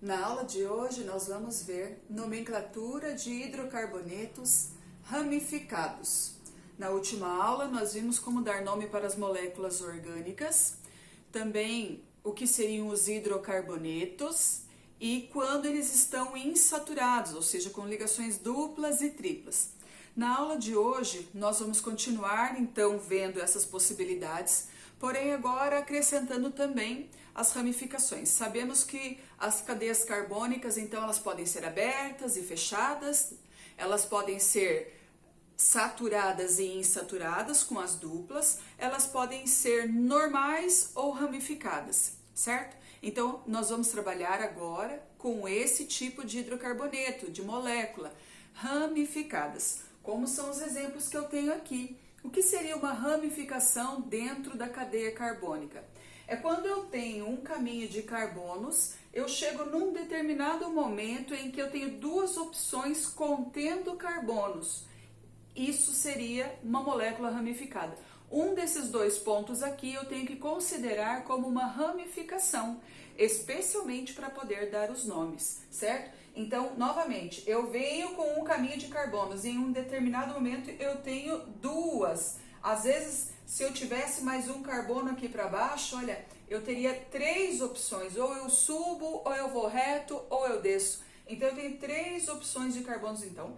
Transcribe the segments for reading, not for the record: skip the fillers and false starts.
Na aula de hoje nós vamos ver nomenclatura de hidrocarbonetos ramificados. Na última aula nós vimos como dar nome para as moléculas orgânicas, também o que seriam os hidrocarbonetos e quando eles estão insaturados, ou seja, com ligações duplas e triplas. Na aula de hoje nós vamos continuar então vendo essas possibilidades, porém agora acrescentando também as ramificações. Sabemos que as cadeias carbônicas, então, elas podem ser abertas e fechadas, elas podem ser saturadas e insaturadas com as duplas, elas podem ser normais ou ramificadas, certo? Então, nós vamos trabalhar agora com esse tipo de hidrocarboneto, de molécula, ramificadas. Como são os exemplos que eu tenho aqui? O que seria uma ramificação dentro da cadeia carbônica? É quando eu tenho um caminho de carbonos, eu chego num determinado momento em que eu tenho duas opções contendo carbonos. Isso seria uma molécula ramificada. Um desses dois pontos aqui eu tenho que considerar como uma ramificação, especialmente para poder dar os nomes, certo? Então, novamente, eu venho com um caminho de carbonos e em um determinado momento eu tenho duas. Às vezes, se eu tivesse mais um carbono aqui para baixo, olha, eu teria três opções. Ou eu subo, ou eu vou reto, ou eu desço. Então, eu tenho três opções de carbonos. Então,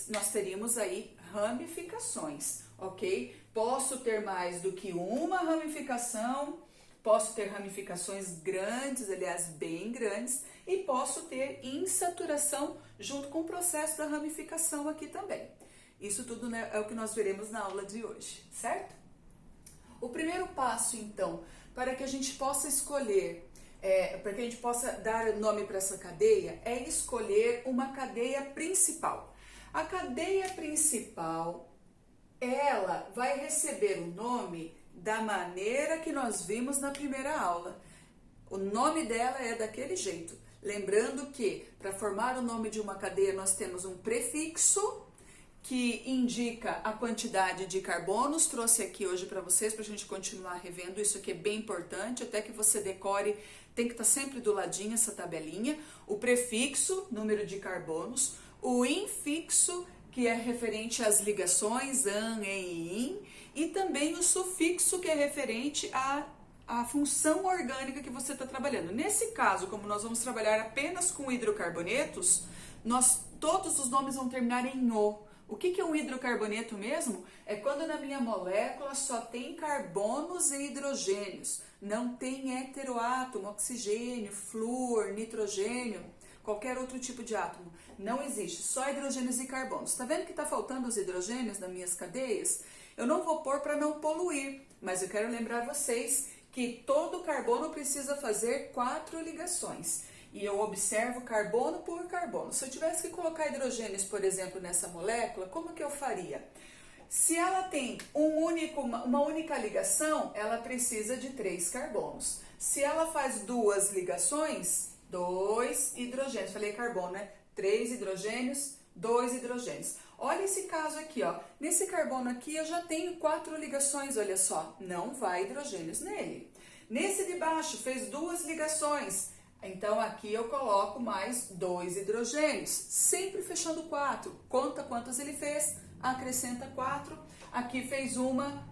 nós teríamos aí ramificações, ok? Posso ter mais do que uma ramificação, posso ter ramificações grandes, aliás, bem grandes, e posso ter insaturação junto com o processo da ramificação aqui também. Isso tudo, né, é o que nós veremos na aula de hoje, certo? O primeiro passo, então, para que a gente possa escolher, para que a gente possa dar nome para essa cadeia, é escolher uma cadeia principal. A cadeia principal, ela vai receber o nome da maneira que nós vimos na primeira aula. O nome dela é daquele jeito. Lembrando que, para formar o nome de uma cadeia, nós temos um prefixo, que indica a quantidade de carbonos, trouxe aqui hoje para vocês, para a gente continuar revendo, isso aqui é bem importante, até que você decore, tem que estar sempre do ladinho essa tabelinha, o prefixo, número de carbonos, o infixo, que é referente às ligações, an, en e in, e também o sufixo, que é referente à função orgânica que você está trabalhando. Nesse caso, como nós vamos trabalhar apenas com hidrocarbonetos, todos os nomes vão terminar em O. O que é um hidrocarboneto mesmo? É quando na minha molécula só tem carbonos e hidrogênios, não tem heteroátomo, oxigênio, flúor, nitrogênio, qualquer outro tipo de átomo. Não existe, só hidrogênios e carbonos. Tá vendo que tá faltando os hidrogênios nas minhas cadeias? Eu não vou pôr para não poluir, mas eu quero lembrar vocês que todo carbono precisa fazer 4 ligações. E eu observo carbono por carbono. Se eu tivesse que colocar hidrogênios, por exemplo, nessa molécula, como que eu faria? Se ela tem uma única ligação, ela precisa de 3 carbonos. Se ela faz 2 ligações, 2 hidrogênios. Falei carbono, né? 3 hidrogênios, 2 hidrogênios. Olha esse caso aqui, ó. Nesse carbono aqui eu já tenho 4 ligações, olha só. Não vai hidrogênios nele. Nesse de baixo fez 2 ligações. Então, aqui eu coloco mais 2 hidrogênios, sempre fechando 4. Conta quantos ele fez, acrescenta 4. Aqui fez uma,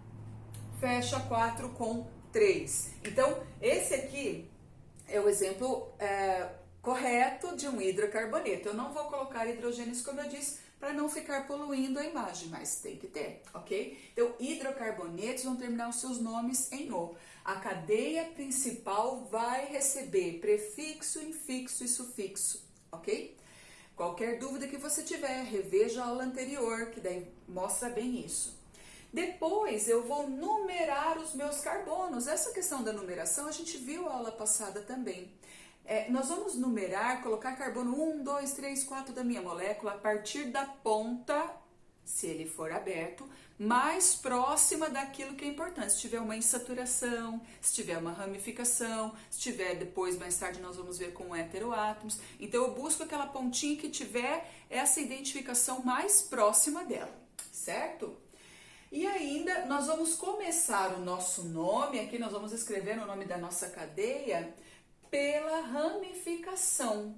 fecha 4 com 3. Então, esse aqui é o exemplo correto de um hidrocarboneto. Eu não vou colocar hidrogênios, como eu disse, para não ficar poluindo a imagem, mas tem que ter, ok? Então, hidrocarbonetos vão terminar os seus nomes em O. A cadeia principal vai receber prefixo, infixo e sufixo, ok? Qualquer dúvida que você tiver, reveja a aula anterior, que daí mostra bem isso. Depois, eu vou numerar os meus carbonos. Essa questão da numeração, a gente viu a aula passada também. Nós vamos numerar, colocar carbono 1, 2, 3, 4 da minha molécula a partir da ponta, se ele for aberto, mais próxima daquilo que é importante. Se tiver uma insaturação, se tiver uma ramificação, se tiver depois, mais tarde, nós vamos ver com heteroátomos. Então, eu busco aquela pontinha que tiver essa identificação mais próxima dela, certo? E ainda, nós vamos começar o nosso nome, aqui nós vamos escrever o nome da nossa cadeia, pela ramificação.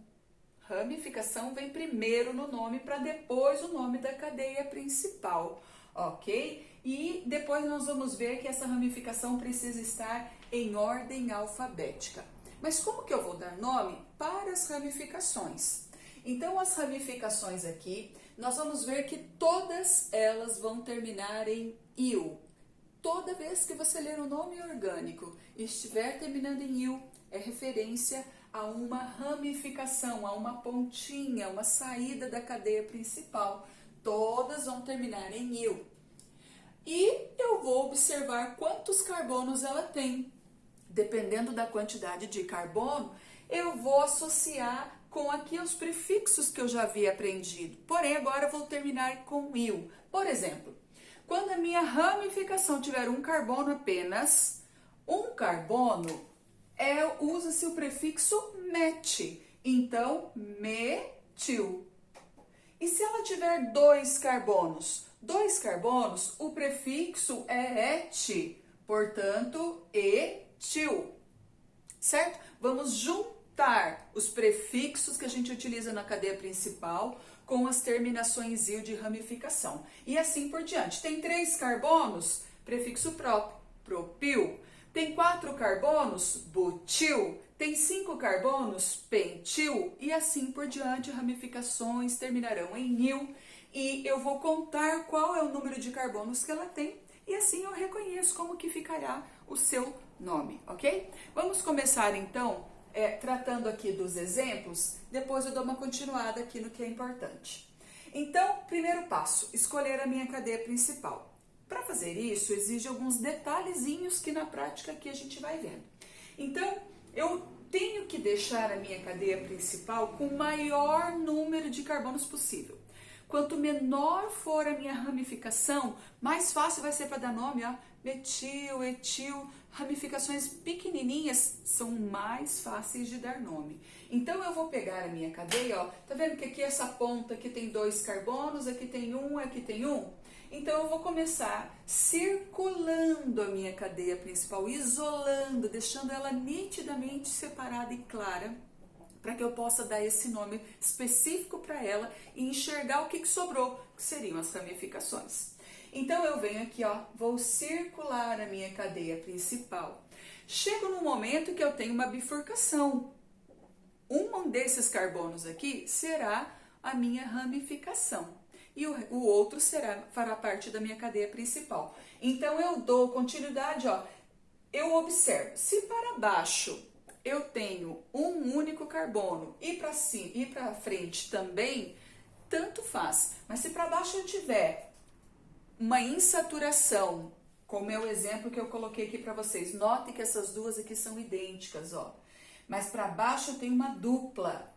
Ramificação vem primeiro no nome para depois o nome da cadeia principal, ok? E depois nós vamos ver que essa ramificação precisa estar em ordem alfabética. Mas como que eu vou dar nome para as ramificações? Então, as ramificações aqui, nós vamos ver que todas elas vão terminar em "il". Toda vez que você ler um nome orgânico e estiver terminando em "il", é referência a uma ramificação, a uma pontinha, uma saída da cadeia principal. Todas vão terminar em "il". E eu vou observar quantos carbonos ela tem. Dependendo da quantidade de carbono, eu vou associar com aqui os prefixos que eu já havia aprendido. Porém, agora eu vou terminar com "il". Por exemplo, quando a minha ramificação tiver um carbono apenas, um carbono, usa-se o prefixo "met". Então, metil. E se ela tiver dois carbonos, o prefixo é "et", portanto, etil. Certo? Vamos juntar os prefixos que a gente utiliza na cadeia principal com as terminações "il" de ramificação. E assim por diante. Tem 3 carbonos, prefixo próprio, propil. Tem 4 carbonos, butil. Tem 5 carbonos, pentil. E assim por diante, ramificações terminarão em "il". E eu vou contar qual é o número de carbonos que ela tem. E assim eu reconheço como que ficará o seu nome, ok? Vamos começar então tratando aqui dos exemplos, depois eu dou uma continuada aqui no que é importante. Então, primeiro passo, escolher a minha cadeia principal. Para fazer isso, exige alguns detalhezinhos que na prática aqui a gente vai vendo. Então, eu tenho que deixar a minha cadeia principal com o maior número de carbonos possível. Quanto menor for a minha ramificação, mais fácil vai ser para dar nome, ó. Metil, etil, ramificações pequenininhas são mais fáceis de dar nome. Então, eu vou pegar a minha cadeia, ó. Tá vendo que aqui essa ponta aqui tem 2 carbonos, aqui tem 1, aqui tem 1? Então, eu vou começar circulando a minha cadeia principal, isolando, deixando ela nitidamente separada e clara, para que eu possa dar esse nome específico para ela e enxergar o que sobrou, que seriam as ramificações. Então, eu venho aqui, ó, vou circular a minha cadeia principal. Chego no momento que eu tenho uma bifurcação. Um desses carbonos aqui será a minha ramificação e o outro fará parte da minha cadeia principal. Então, eu dou continuidade, ó, eu observo, se para baixo eu tenho um único carbono e para cima e para frente também, tanto faz. Mas se para baixo eu tiver uma insaturação, como é o exemplo que eu coloquei aqui para vocês, note que essas duas aqui são idênticas, ó. Mas para baixo eu tenho uma dupla.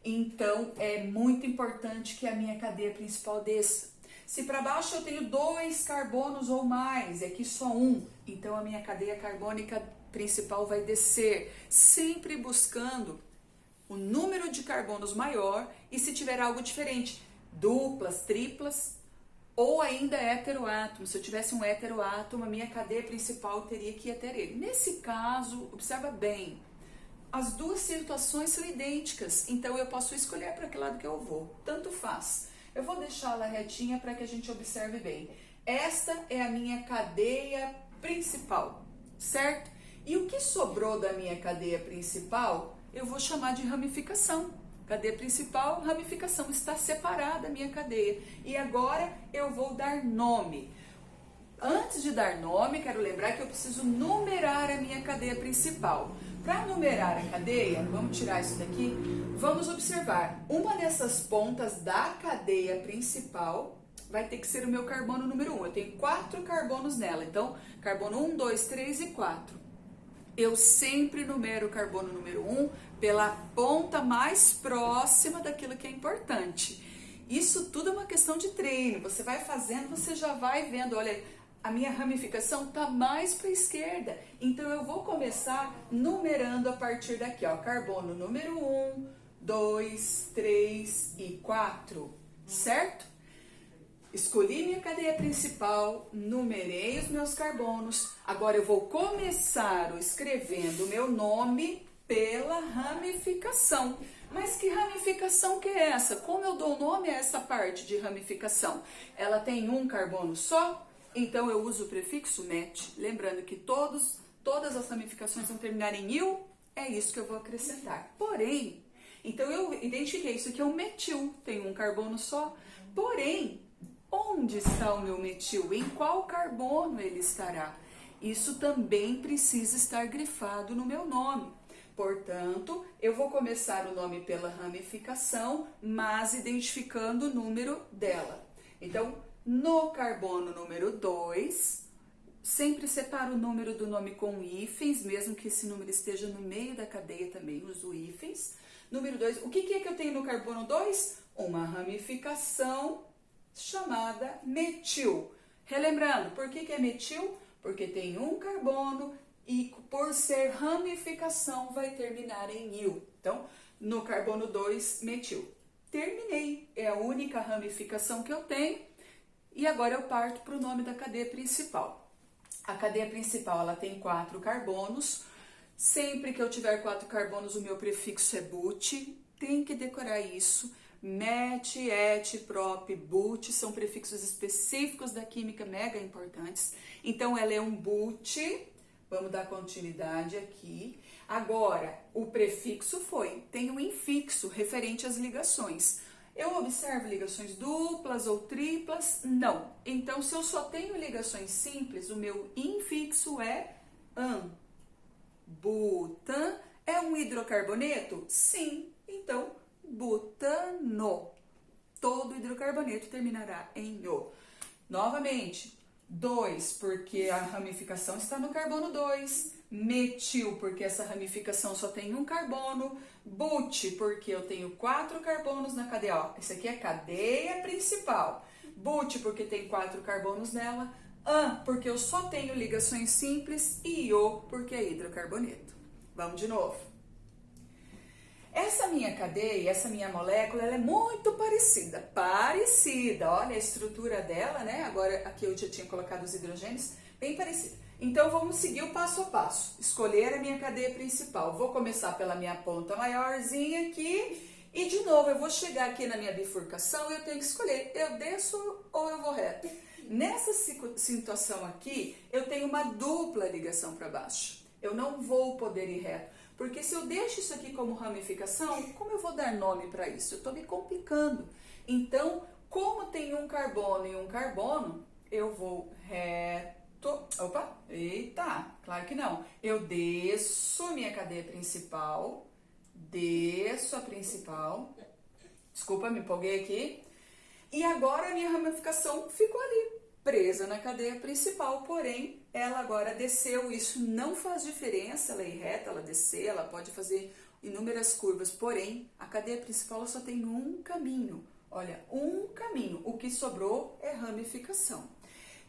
Então, é muito importante que a minha cadeia principal desça. Se para baixo eu tenho 2 carbonos ou mais, e aqui só 1, então a minha cadeia carbônica principal vai descer, sempre buscando o número de carbonos maior e se tiver algo diferente, duplas, triplas ou ainda heteroátomo. Se eu tivesse um heteroátomo, a minha cadeia principal teria que ter ele. Nesse caso, observa bem, as duas situações são idênticas, então eu posso escolher para que lado que eu vou, tanto faz. Eu vou deixá-la retinha para que a gente observe bem. Esta é a minha cadeia principal, certo? E o que sobrou da minha cadeia principal, eu vou chamar de ramificação. Cadeia principal, ramificação, está separada a minha cadeia. E agora eu vou dar nome. Antes de dar nome, quero lembrar que eu preciso numerar a minha cadeia principal. Para numerar a cadeia, vamos tirar isso daqui, vamos observar. Uma dessas pontas da cadeia principal vai ter que ser o meu carbono número 1. Eu tenho 4 carbonos nela, então carbono 1, 2, 3 e 4. Eu sempre numero o carbono número 1 pela ponta mais próxima daquilo que é importante. Isso tudo é uma questão de treino. Você vai fazendo, você já vai vendo, olha, a minha ramificação está mais para a esquerda. Então, eu vou começar numerando a partir daqui, ó. Carbono número 1, 2, 3 e 4, certo? Escolhi minha cadeia principal, numerei os meus carbonos. Agora, eu vou começar escrevendo o meu nome pela ramificação. Mas que ramificação que é essa? Como eu dou nome a essa parte de ramificação? Ela tem um carbono só? Então eu uso o prefixo met. Lembrando que todas as ramificações vão terminar em il, é isso que eu vou acrescentar. Porém, então eu identifiquei isso aqui é um metil, tem um carbono só. Porém, onde está o meu metil? Em qual carbono ele estará? Isso também precisa estar grifado no meu nome. Portanto, eu vou começar o nome pela ramificação, mas identificando o número dela. Então, no carbono número 2, sempre separo o número do nome com hífens, mesmo que esse número esteja no meio da cadeia também, uso hífens. Número 2, o que é que eu tenho no carbono 2? Uma ramificação chamada metil. Relembrando, por que é metil? Porque tem um carbono e por ser ramificação vai terminar em il. Então, no carbono 2, metil. Terminei, é a única ramificação que eu tenho e agora eu parto para o nome da cadeia principal. A cadeia principal ela tem 4 carbonos. Sempre que eu tiver 4 carbonos, o meu prefixo é but. Tem que decorar isso. Met, et, prop, but são prefixos específicos da química mega importantes. Então, ela é um but. Vamos dar continuidade aqui. Agora, o prefixo foi. Tem um infixo referente às ligações. Eu observo ligações duplas ou triplas? Não. Então, se eu só tenho ligações simples, o meu infixo é an. Butan é um hidrocarboneto? Sim. Então, butano. Todo hidrocarboneto terminará em o. Novamente, 2, porque a ramificação está no carbono 2. Metil, porque essa ramificação só tem um carbono. But, porque eu tenho 4 carbonos na cadeia. Ó, essa aqui é a cadeia principal. But, porque tem 4 carbonos nela. An, porque eu só tenho ligações simples. E o, porque é hidrocarboneto. Vamos de novo. Essa minha cadeia, essa minha molécula, ela é muito parecida. Olha a estrutura dela, né? Agora aqui eu já tinha colocado os hidrogênios, bem parecida. Então vamos seguir o passo a passo. Escolher a minha cadeia principal. Vou começar pela minha ponta maiorzinha aqui. E de novo, eu vou chegar aqui na minha bifurcação e eu tenho que escolher. Eu desço ou eu vou reto? Nessa situação aqui, eu tenho uma dupla ligação para baixo. Eu não vou poder ir reto. Porque se eu deixo isso aqui como ramificação, como eu vou dar nome para isso? Eu estou me complicando. Então, como tem um carbono e um carbono, eu vou reto. Opa, eita, claro que não. Eu desço minha cadeia principal, desço a principal. Desculpa, me empolguei aqui. E agora a minha ramificação ficou ali, presa na cadeia principal, porém ela agora desceu. Isso não faz diferença ela ir reta, ela descer, ela pode fazer inúmeras curvas, porém a cadeia principal só tem um caminho. Olha, um caminho, o que sobrou é ramificação.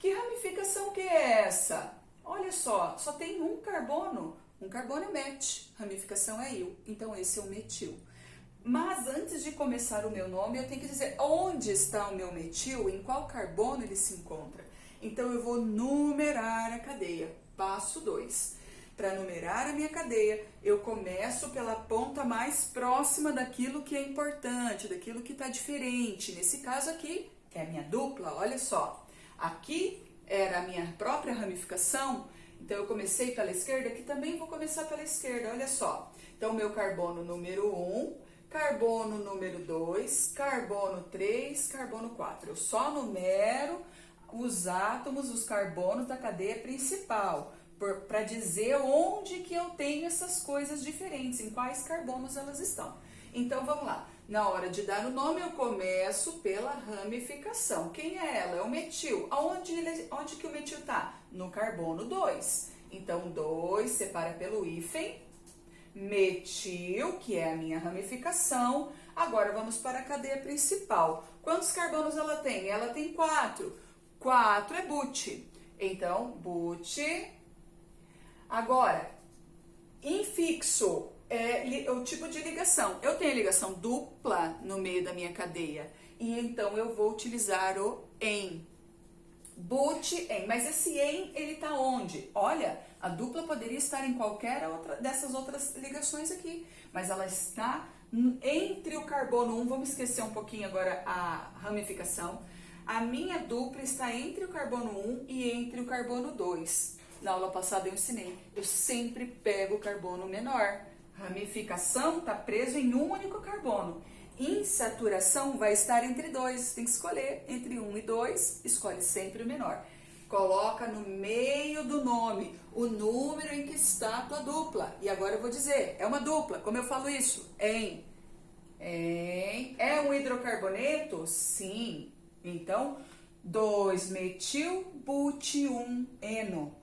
Que ramificação que é essa? Olha só tem um carbono é met, ramificação é il, então esse é o metil. Mas antes de começar o meu nome, eu tenho que dizer onde está o meu metil, em qual carbono ele se encontra. Então, eu vou numerar a cadeia. Passo 2. Para numerar a minha cadeia, eu começo pela ponta mais próxima daquilo que é importante, daquilo que está diferente. Nesse caso aqui, é a minha dupla, olha só. Aqui era a minha própria ramificação, então eu comecei pela esquerda, aqui também vou começar pela esquerda, olha só. Então, meu carbono número 1... carbono número 2, carbono 3, carbono 4. Eu só numero os átomos, os carbonos da cadeia principal, para dizer onde que eu tenho essas coisas diferentes, em quais carbonos elas estão. Então, vamos lá. Na hora de dar o nome, eu começo pela ramificação. Quem é ela? É o metil. Onde que o metil está? No carbono 2. Então, 2 separa pelo hífen. Metil, que é a minha ramificação. Agora vamos para a cadeia principal. Quantos carbonos ela tem? Ela tem 4. 4 é but. Então, but. Agora, infixo é o tipo de ligação. Eu tenho ligação dupla no meio da minha cadeia. E então eu vou utilizar o em. But-en. Mas esse en, ele tá onde? Olha, a dupla poderia estar em qualquer outra dessas outras ligações aqui, mas ela está entre o carbono 1, vamos esquecer um pouquinho agora a ramificação. A minha dupla está entre o carbono 1 e entre o carbono 2. Na aula passada eu ensinei, eu sempre pego o carbono menor. Ramificação está preso em um único carbono. Insaturação vai estar entre dois, tem que escolher entre 1 e 2, escolhe sempre o menor. Coloca no meio do nome o número em que está a tua dupla. E agora eu vou dizer, é uma dupla, como eu falo isso? Em. É um hidrocarboneto? Sim. Então, 2-metil-but-1-eno.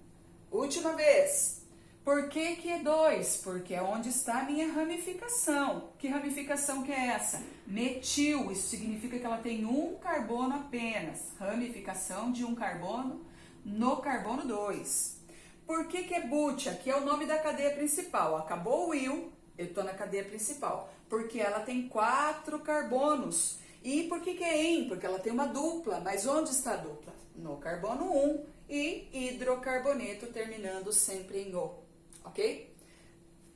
Última vez. Por que que é 2? Porque é onde está a minha ramificação. Que ramificação que é essa? Metil, isso significa que ela tem um carbono apenas. Ramificação de um carbono no carbono 2. Por que que é but? Aqui é o nome da cadeia principal. Acabou o il, eu estou na cadeia principal. Porque ela tem 4 carbonos. E por que que é en? Porque ela tem uma dupla. Mas onde está a dupla? No carbono 1 e hidrocarboneto terminando sempre em o. Ok?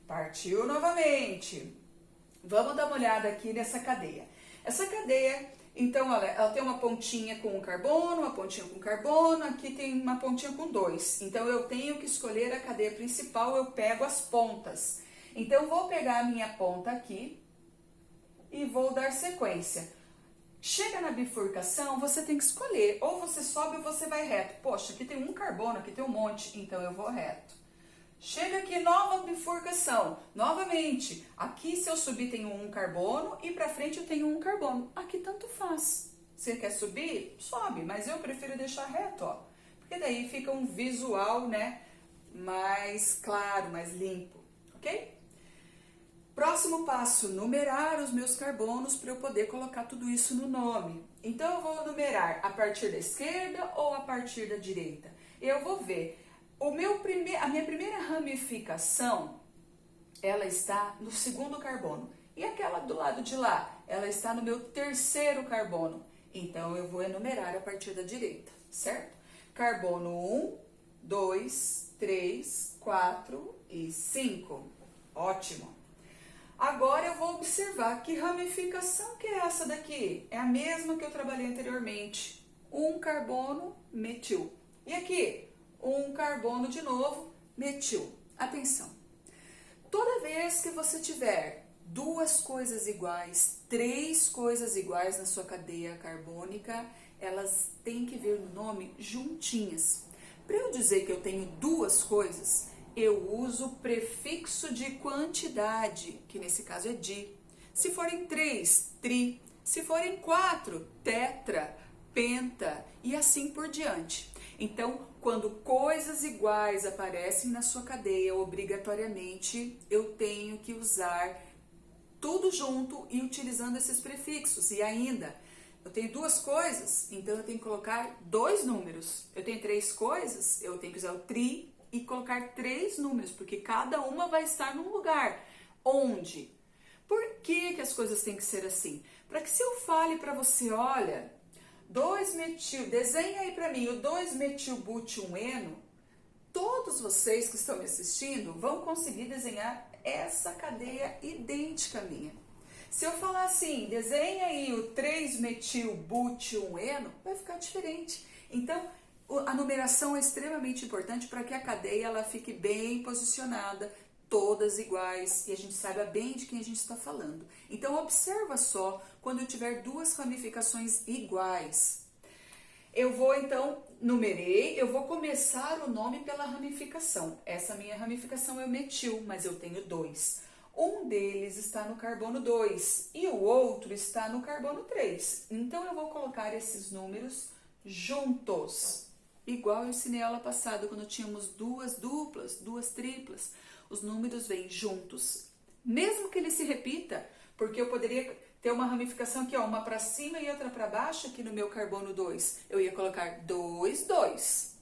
Partiu novamente. Vamos dar uma olhada aqui nessa cadeia. Essa cadeia, então, olha, ela tem uma pontinha com um carbono, uma pontinha com carbono, aqui tem uma pontinha com 2. Então, eu tenho que escolher a cadeia principal, eu pego as pontas. Então, vou pegar a minha ponta aqui e vou dar sequência. Chega na bifurcação, você tem que escolher, ou você sobe ou você vai reto. Poxa, aqui tem um carbono, aqui tem um monte, então eu vou reto. Chega aqui, nova bifurcação, novamente, aqui se eu subir tenho um carbono e pra frente eu tenho um carbono. Aqui tanto faz. Você quer subir? Sobe, mas eu prefiro deixar reto, ó. Porque daí fica um visual, né, mais claro, mais limpo, ok? Próximo passo, numerar os meus carbonos para eu poder colocar tudo isso no nome. Então, eu vou numerar a partir da esquerda ou a partir da direita. Eu vou ver, a minha primeira ramificação, ela está no segundo carbono. E aquela do lado de lá, ela está no meu terceiro carbono. Então, eu vou enumerar a partir da direita, certo? Carbono 1, 2, 3, 4 e 5. Ótimo! Agora eu vou observar que ramificação que é essa daqui. É a mesma que eu trabalhei anteriormente. Um carbono, metil. E aqui, um carbono de novo, metil. Atenção. Toda vez que você tiver 2 coisas iguais, 3 coisas iguais na sua cadeia carbônica, elas têm que vir no nome juntinhas. Para eu dizer que eu tenho 2 coisas, eu uso o prefixo de quantidade, que nesse caso é di. Se forem 3, tri. Se forem 4, tetra, penta e assim por diante. Então, quando coisas iguais aparecem na sua cadeia, obrigatoriamente eu tenho que usar tudo junto e utilizando esses prefixos. E ainda, eu tenho 2 coisas, então eu tenho que colocar 2 números. Eu tenho 3 coisas, eu tenho que usar o tri e colocar 3 números, porque cada uma vai estar num lugar. Onde? Por que as coisas têm que ser assim? Para que se eu fale para você, olha, 2-metil, desenha aí para mim o 2-metil-but-1-eno, todos vocês que estão me assistindo vão conseguir desenhar essa cadeia idêntica à minha. Se eu falar assim, desenha aí o 3-metil-but-1-eno, vai ficar diferente. Então, a numeração é extremamente importante para que a cadeia ela fique bem posicionada, todas iguais, e a gente saiba bem de quem a gente está falando. Então, observa só, quando eu tiver 2 ramificações iguais. Eu vou, então, numerei, eu vou começar o nome pela ramificação. Essa minha ramificação é o metil, mas eu tenho 2. Um deles está no carbono 2 e o outro está no carbono 3. Então, eu vou colocar esses números juntos. Igual eu ensinei a aula passada, quando tínhamos 2 duplas, 2 triplas, os números vêm juntos. Mesmo que ele se repita, porque eu poderia ter uma ramificação aqui, ó, uma para cima e outra para baixo aqui no meu carbono 2. Eu ia colocar 2, 2.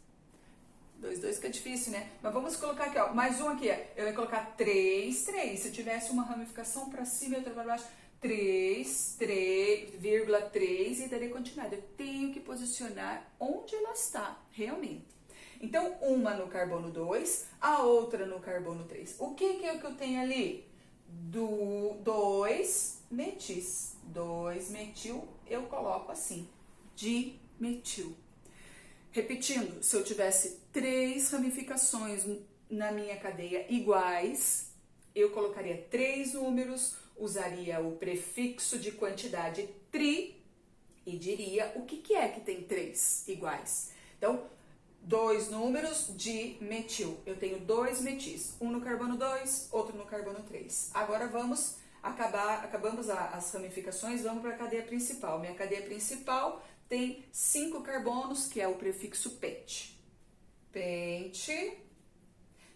2, 2 que é difícil, né? Mas vamos colocar aqui, ó, mais um aqui. Eu ia colocar 3, 3. Se eu tivesse uma ramificação para cima e outra para baixo, 3, 3,3 e darei continuidade. Eu tenho que posicionar onde ela está, realmente. Então, uma no carbono 2, a outra no carbono 3. O que é o que eu tenho ali? 2 metis. 2 metil, eu coloco assim, dimetil. Repetindo, se eu tivesse 3 ramificações na minha cadeia iguais, eu colocaria 3 números, usaria o prefixo de quantidade tri e diria o que é que tem 3 iguais. Então, 2 números de metil. Eu tenho 2 metis, um no carbono 2, outro no carbono 3. Agora acabamos as ramificações, vamos para a cadeia principal. Minha cadeia principal tem 5 carbonos, que é o prefixo pente. Pente.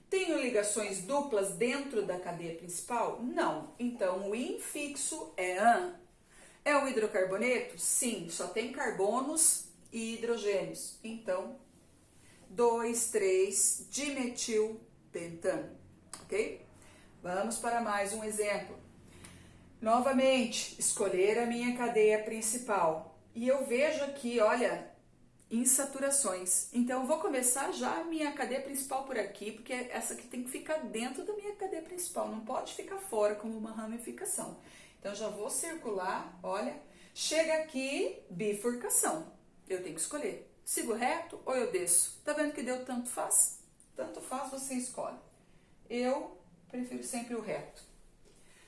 Tenho ligações duplas dentro da cadeia principal? Não. Então, o infixo é an. É um hidrocarboneto? Sim, só tem carbonos e hidrogênios. Então, 2, 3, dimetilpentano, ok? Vamos para mais um exemplo. Novamente, escolher a minha cadeia principal. E eu vejo aqui, olha, insaturações. Então, eu vou começar já a minha cadeia principal por aqui, porque essa aqui tem que ficar dentro da minha cadeia principal, não pode ficar fora como uma ramificação. Então, já vou circular, olha, chega aqui, bifurcação. Eu tenho que escolher. Sigo reto ou eu desço? Tá vendo que deu tanto faz? Tanto faz, você escolhe. Eu prefiro sempre o reto.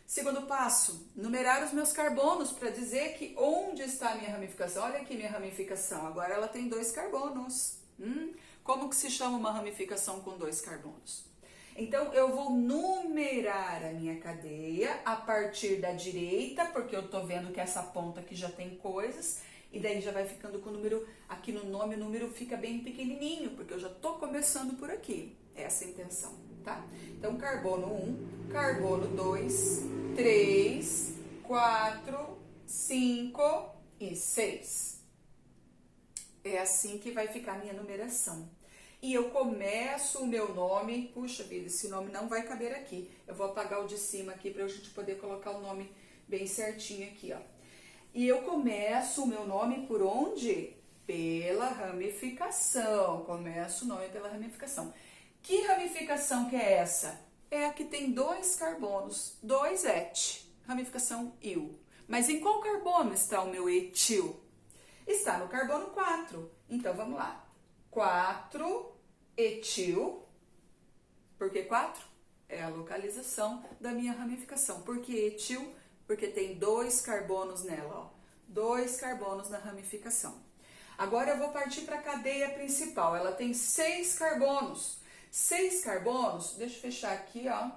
Segundo passo, numerar os meus carbonos para dizer que onde está a minha ramificação. Olha aqui minha ramificação, agora ela tem 2 carbonos. Como que se chama uma ramificação com 2 carbonos? Então, eu vou numerar a minha cadeia a partir da direita, porque eu tô vendo que essa ponta aqui já tem coisas, e daí já vai ficando com o número, aqui no nome o número fica bem pequenininho, porque eu já tô começando por aqui. Essa é a intenção, tá? Então, carbono 1, carbono 2, 3, 4, 5 e 6. É assim que vai ficar a minha numeração. E eu começo o meu nome, puxa vida, esse nome não vai caber aqui. Eu vou apagar o de cima aqui para a gente poder colocar o nome bem certinho aqui, ó. E eu começo o meu nome por onde? Pela ramificação. Começo o nome pela ramificação. Que ramificação que é essa? É a que tem 2 carbonos, 2 et, ramificação il. Mas em qual carbono está o meu etil? Está no carbono 4. Então, vamos lá. 4 etil. Por que 4? É a localização da minha ramificação. Por que etil? Porque tem 2 carbonos nela, ó. 2 carbonos na ramificação. Agora eu vou partir para a cadeia principal. Ela tem 6 carbonos. 6 carbonos, deixa eu fechar aqui, ó.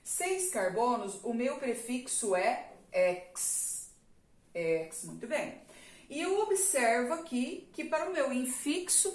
6 carbonos, o meu prefixo é X. X, muito bem. E eu observo aqui que para o meu infixo